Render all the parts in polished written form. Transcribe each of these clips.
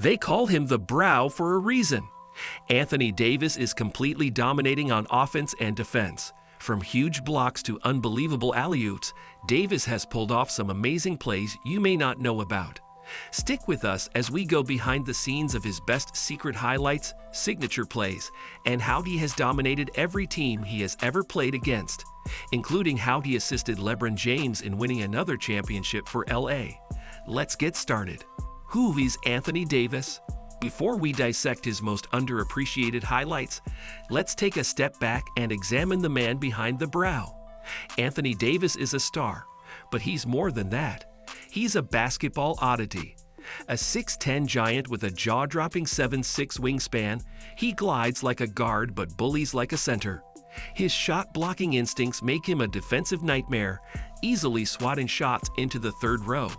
They call him the Brow for a reason. Anthony Davis is completely dominating on offense and defense. From huge blocks to unbelievable alley-oops, Davis has pulled off some amazing plays you may not know about. Stick with us as we go behind the scenes of his best secret highlights, signature plays, and how he has dominated every team he has ever played against, including how he assisted LeBron James in winning another championship for LA. Let's get started. Who is Anthony Davis? Before we dissect his most underappreciated highlights, let's take a step back and examine the man behind the brow. Anthony Davis is a star, but he's more than that. He's a basketball oddity. A 6'10" giant with a jaw-dropping 7'6" wingspan, he glides like a guard but bullies like a center. His shot-blocking instincts make him a defensive nightmare, easily swatting shots into the third row,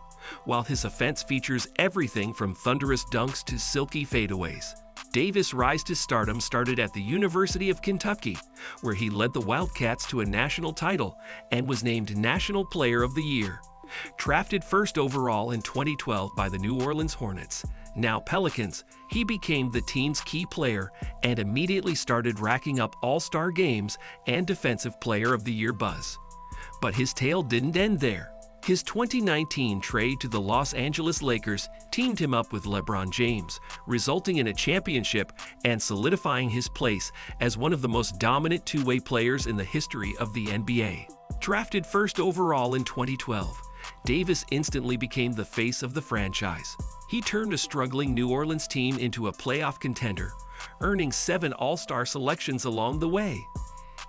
while his offense features everything from thunderous dunks to silky fadeaways. Davis' rise to stardom started at the University of Kentucky, where he led the Wildcats to a national title and was named National Player of the Year. Drafted first overall in 2012 by the New Orleans Hornets, now Pelicans, he became the team's key player and immediately started racking up All-Star games and Defensive Player of the Year buzz. But his tale didn't end there. His 2019 trade to the Los Angeles Lakers teamed him up with LeBron James, resulting in a championship and solidifying his place as one of the most dominant two-way players in the history of the NBA. Drafted first overall in 2012, Davis instantly became the face of the franchise. He turned a struggling New Orleans team into a playoff contender, earning 7 All-Star selections along the way.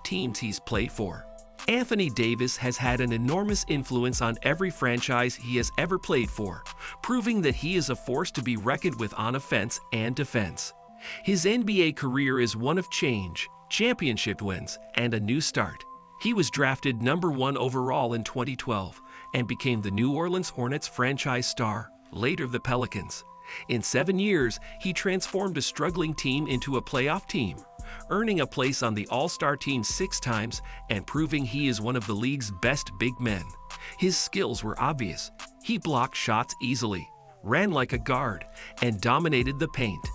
Teams he's played for. Anthony Davis has had an enormous influence on every franchise he has ever played for, proving that he is a force to be reckoned with on offense and defense. His NBA career is one of change, championship wins, and a new start. He was drafted number 1 overall in 2012 and became the New Orleans Hornets franchise star, later the Pelicans. In 7 years, he transformed a struggling team into a playoff team, earning a place on the All-Star team 6 times and proving he is one of the league's best big men. His skills were obvious. He blocked shots easily, ran like a guard, and dominated the paint.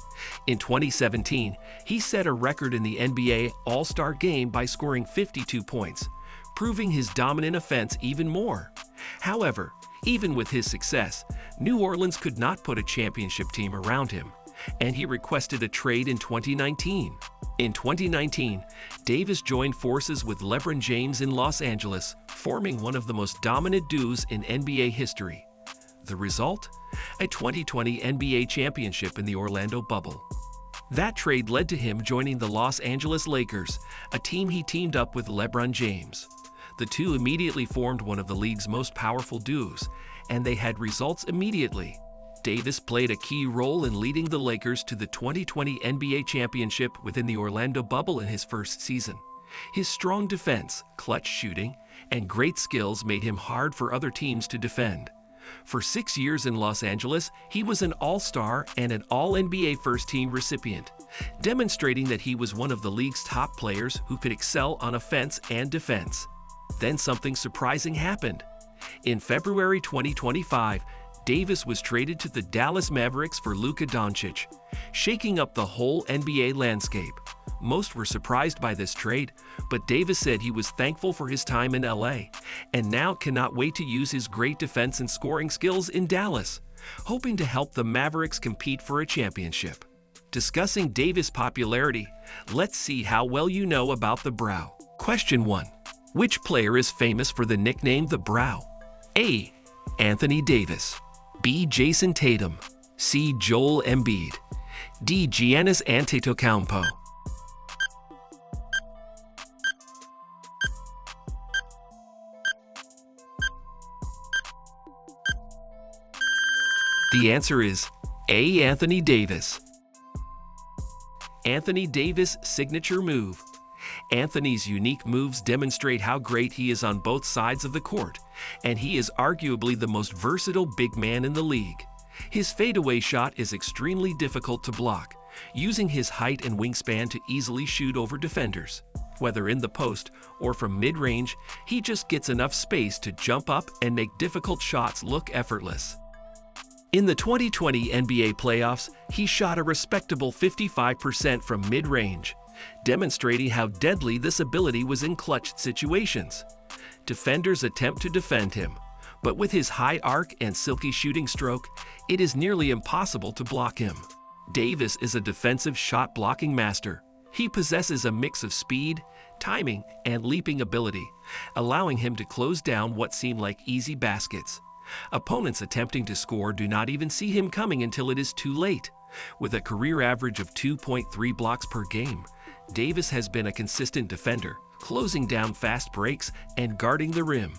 In 2017, he set a record in the NBA All-Star game by scoring 52 points, proving his dominant offense even more. However, even with his success, New Orleans could not put a championship team around him, and he requested a trade in 2019. In 2019, Davis joined forces with LeBron James in Los Angeles, forming one of the most dominant duos in NBA history. The result? A 2020 NBA championship in the Orlando bubble. That trade led to him joining the Los Angeles Lakers, a team he teamed up with LeBron James. The two immediately formed one of the league's most powerful duos, and they had results immediately. Davis played a key role in leading the Lakers to the 2020 NBA championship within the Orlando bubble in his first season. His strong defense, clutch shooting, and great skills made him hard for other teams to defend. For 6 years in Los Angeles, he was an All-Star and an All-NBA first-team recipient, demonstrating that he was one of the league's top players who could excel on offense and defense. Then something surprising happened. In February 2025, Davis was traded to the Dallas Mavericks for Luka-Doncic, shaking up the whole NBA landscape. Most were surprised by this trade, but Davis said he was thankful for his time in LA and now cannot wait to use his great defense and scoring skills in Dallas, hoping to help the Mavericks compete for a championship. Discussing Davis' popularity, let's see how well you know about the brow. Question 1. Which player is famous for the nickname the Brow? A. Anthony Davis. B. Jason Tatum. C. Joel Embiid. D. Giannis Antetokounmpo. The answer is A. Anthony Davis. Anthony Davis' signature move. Anthony's unique moves demonstrate how great he is on both sides of the court, and he is arguably the most versatile big man in the league. His fadeaway shot is extremely difficult to block, using his height and wingspan to easily shoot over defenders. Whether in the post or from mid-range, he just gets enough space to jump up and make difficult shots look effortless. In the 2020 NBA playoffs, he shot a respectable 55% from mid-range, demonstrating how deadly this ability was in clutch situations. Defenders attempt to defend him, but with his high arc and silky shooting stroke, it is nearly impossible to block him. Davis is a defensive shot-blocking master. He possesses a mix of speed, timing, and leaping ability, allowing him to close down what seem like easy baskets. Opponents attempting to score do not even see him coming until it is too late. With a career average of 2.3 blocks per game, Davis has been a consistent defender, closing down fast breaks and guarding the rim.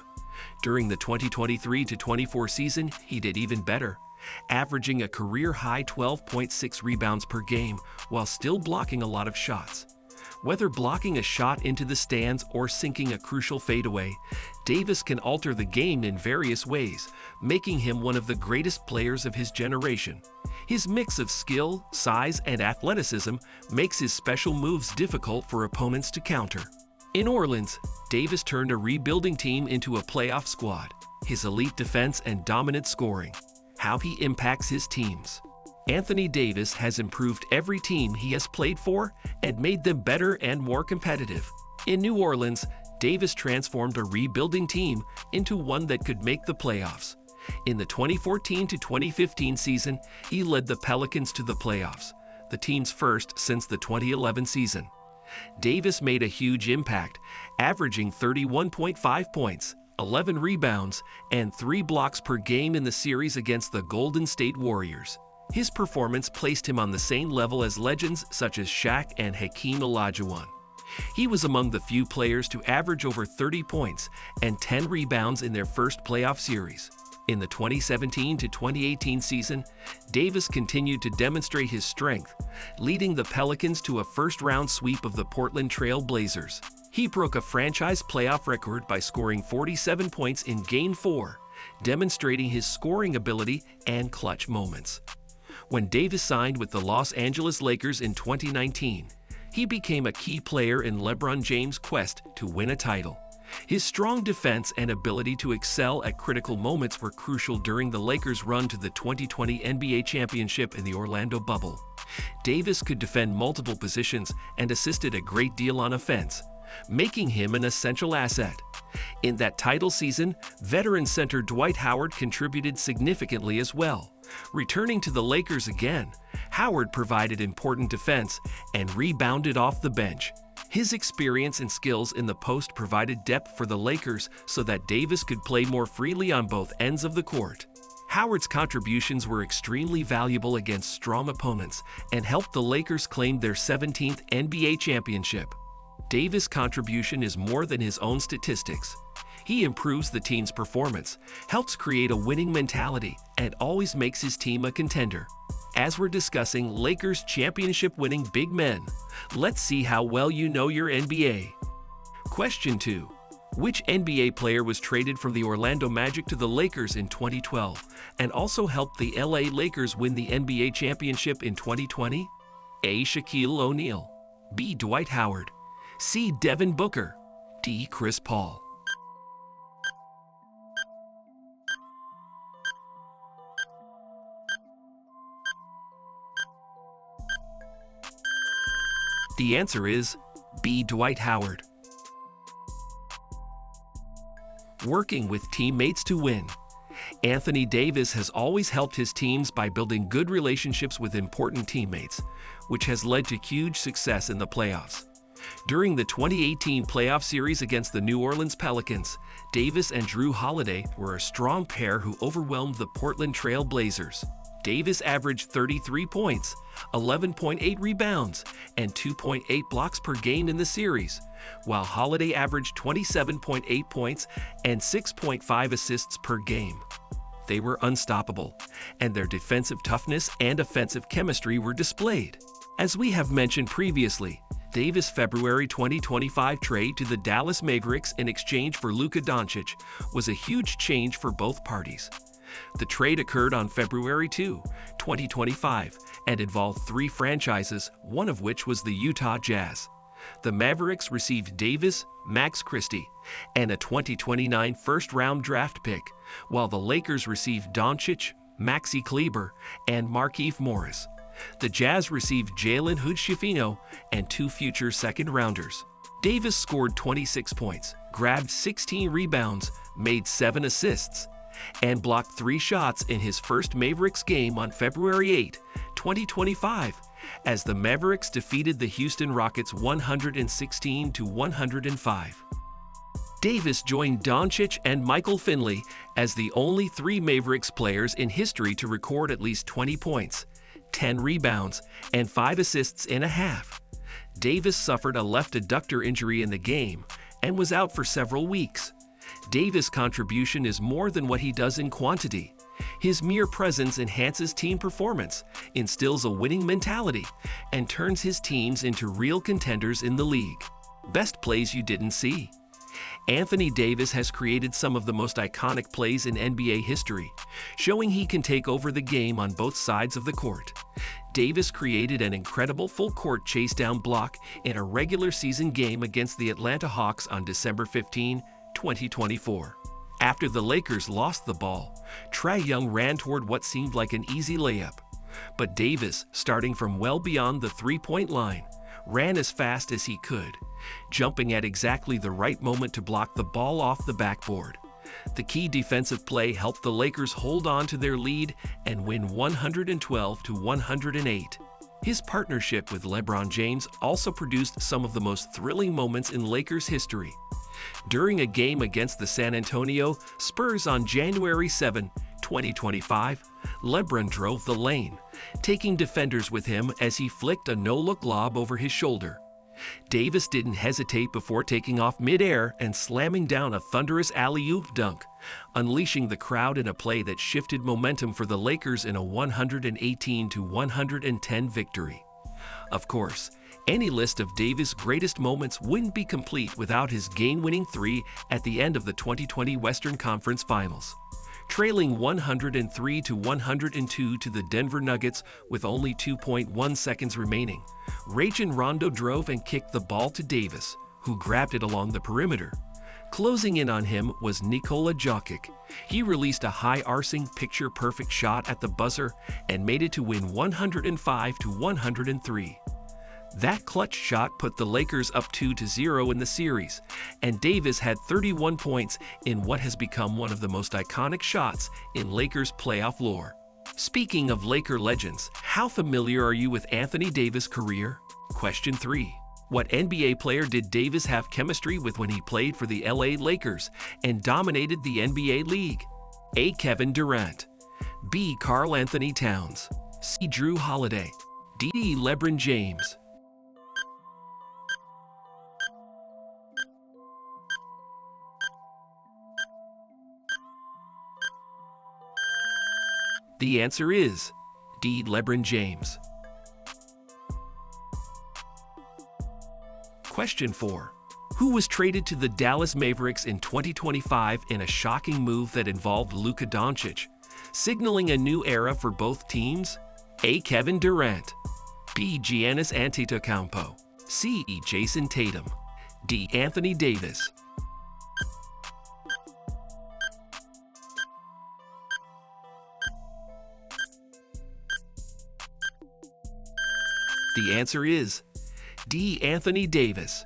During the 2023-24 season, he did even better, averaging a career-high 12.6 rebounds per game while still blocking a lot of shots. Whether blocking a shot into the stands or sinking a crucial fadeaway, Davis can alter the game in various ways, making him one of the greatest players of his generation. His mix of skill, size, and athleticism makes his special moves difficult for opponents to counter. In Orleans, Davis turned a rebuilding team into a playoff squad. His elite defense and dominant scoring. How he impacts his teams. Anthony Davis has improved every team he has played for and made them better and more competitive. In New Orleans, Davis transformed a rebuilding team into one that could make the playoffs. In the 2014-2015 season, he led the Pelicans to the playoffs, the team's first since the 2011 season. Davis made a huge impact, averaging 31.5 points, 11 rebounds, and 3 blocks per game in the series against the Golden State Warriors. His performance placed him on the same level as legends such as Shaq and Hakeem Olajuwon. He was among the few players to average over 30 points and 10 rebounds in their first playoff series. In the 2017-2018 season, Davis continued to demonstrate his strength, leading the Pelicans to a first-round sweep of the Portland Trail Blazers. He broke a franchise playoff record by scoring 47 points in Game 4, demonstrating his scoring ability and clutch moments. When Davis signed with the Los Angeles Lakers in 2019, he became a key player in LeBron James' quest to win a title. His strong defense and ability to excel at critical moments were crucial during the Lakers' run to the 2020 NBA championship in the Orlando bubble. Davis could defend multiple positions and assisted a great deal on offense, making him an essential asset. In that title season, veteran center Dwight Howard contributed significantly as well. Returning to the Lakers again, Howard provided important defense and rebounded off the bench. His experience and skills in the post provided depth for the Lakers so that Davis could play more freely on both ends of the court. Howard's contributions were extremely valuable against strong opponents and helped the Lakers claim their 17th NBA championship. Davis' contribution is more than his own statistics. He improves the team's performance, helps create a winning mentality, and always makes his team a contender. As we're discussing Lakers championship-winning big men, let's see how well you know your NBA. Question 2. Which NBA player was traded from the Orlando Magic to the Lakers in 2012 and also helped the LA Lakers win the NBA championship in 2020? A. Shaquille O'Neal. B. Dwight Howard. C. Devin Booker. D. Chris Paul. The answer is B. Dwight Howard. Working with teammates to win. Anthony Davis has always helped his teams by building good relationships with important teammates, which has led to huge success in the playoffs. During the 2018 playoff series against the New Orleans Pelicans, Davis and Jrue Holiday were a strong pair who overwhelmed the Portland Trail Blazers. Davis averaged 33 points, 11.8 rebounds, and 2.8 blocks per game in the series, while Holiday averaged 27.8 points and 6.5 assists per game. They were unstoppable, and their defensive toughness and offensive chemistry were displayed. As we have mentioned previously, Davis' February 2025 trade to the Dallas Mavericks in exchange for Luka Doncic was a huge change for both parties. The trade occurred on February 2, 2025, and involved 3 franchises, one of which was the Utah Jazz. The Mavericks received Davis, Max Christie, and a 2029 first-round draft pick, while the Lakers received Doncic, Maxi Kleber, and Markieff Morris. The Jazz received Jalen Hood-Schifino and 2 future second-rounders. Davis scored 26 points, grabbed 16 rebounds, made 7 assists, and blocked 3 shots in his first Mavericks game on February 8, 2025, as the Mavericks defeated the Houston Rockets 116-105. Davis joined Doncic and Michael Finley as the only 3 Mavericks players in history to record at least 20 points, 10 rebounds, and 5 assists in a half. Davis suffered a left adductor injury in the game and was out for several weeks. Davis' contribution is more than what he does in quantity. His mere presence enhances team performance, instills a winning mentality, and turns his teams into real contenders in the league. Best plays you didn't see. Anthony Davis has created some of the most iconic plays in NBA history, showing he can take over the game on both sides of the court. Davis created an incredible full-court chase-down block in a regular season game against the Atlanta Hawks on December 15, 2024. After the Lakers lost the ball, Trae Young ran toward what seemed like an easy layup. But Davis, starting from well beyond the three-point line, ran as fast as he could, jumping at exactly the right moment to block the ball off the backboard. The key defensive play helped the Lakers hold on to their lead and win 112-108. His partnership with LeBron James also produced some of the most thrilling moments in Lakers history. During a game against the San Antonio Spurs on January 7, 2025, LeBron drove the lane, taking defenders with him as he flicked a no-look lob over his shoulder. Davis didn't hesitate before taking off mid-air and slamming down a thunderous alley-oop dunk, unleashing the crowd in a play that shifted momentum for the Lakers in a 118-110 victory. Of course, any list of Davis' greatest moments wouldn't be complete without his game-winning 3 at the end of the 2020 Western Conference Finals. Trailing 103-102 to the Denver Nuggets with only 2.1 seconds remaining, Rajon Rondo drove and kicked the ball to Davis, who grabbed it along the perimeter. Closing in on him was Nikola Jokic. He released a high-arcing, picture-perfect shot at the buzzer and made it to win 105-103. That clutch shot put the Lakers up 2-0 in the series, and Davis had 31 points in what has become one of the most iconic shots in Lakers playoff lore. Speaking of Laker legends, how familiar are you with Anthony Davis' career? Question 3. What NBA player did Davis have chemistry with when he played for the LA Lakers and dominated the NBA league? A. Kevin Durant. B. Karl Anthony Towns. C. Jrue Holiday. D. LeBron James. The answer is D. LeBron James. Question 4. Who was traded to the Dallas Mavericks in 2025 in a shocking move that involved Luka Doncic, signaling a new era for both teams? A. Kevin Durant. B. Giannis Antetokounmpo. C. Jason Tatum. D. Anthony Davis. The answer is D. Anthony Davis.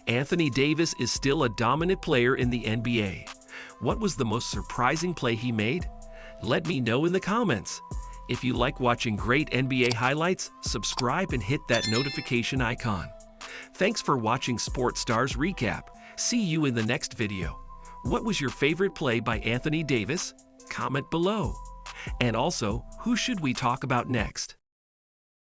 Anthony Davis is still a dominant player in the NBA. What was the most surprising play he made? Let me know in the comments. If you like watching great NBA highlights, subscribe and hit that notification icon. Thanks for watching Sports Stars Recap. See you in the next video. What was your favorite play by Anthony Davis? Comment below. And also, who should we talk about next?